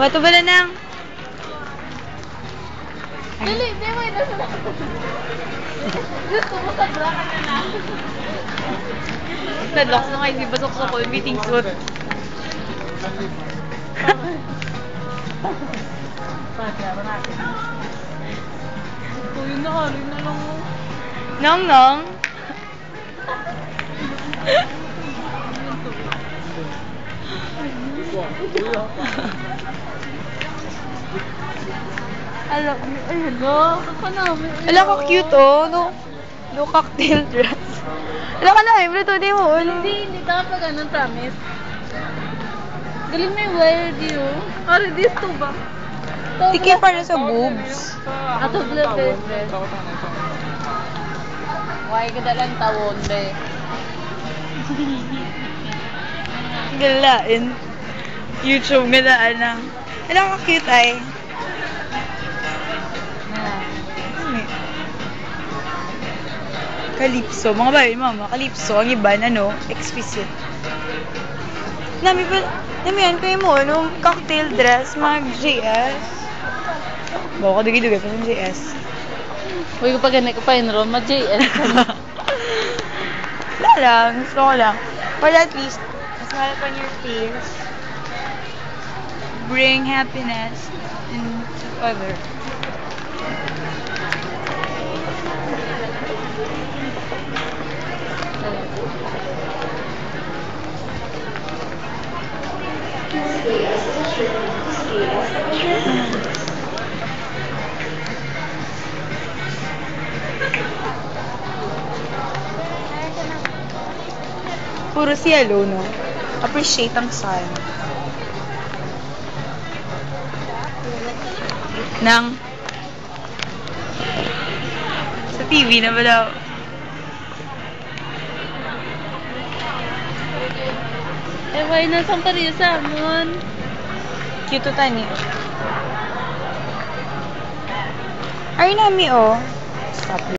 Wato ba na nang? Dili, di mo ito sa gusto mo sa bra ka na lang. Nadlock na kayo si Basok sa call meeting suit. Pagkara natin. Uy, na lang mo. Nong nong? Alam, ay, hello. Ako namin. Ala ka cute oh. No cocktail dress. Ala ka na eh. Pero di mo. Hindi ka pa ganun, promise. Galing may wild yun. Are this to ba? Tiki para sa boobs. Ato blue dress. Why ka dalang tawon, be? Galain. YouTube galaan na. Ala ka cute ay. Calypso. Mga bayan, mama. Calypso. Ang iba, ano, explicit. Nami yan kayo mo, ano, cocktail dress, mga JS. Bawa ka dugi-dugi pa ng JS. Uy, kapag ganit ko pa enroll, ma-JS. Wala lang. Gusto ko lang. But at least, smile upon your face. Bring happiness into other. Puro si yellow, no? Appreciate ang sun. Nang sa TV na ba daw? Eh, why na sang pariyo sa amon? Cute to tani. Ay nami, oh. Stop.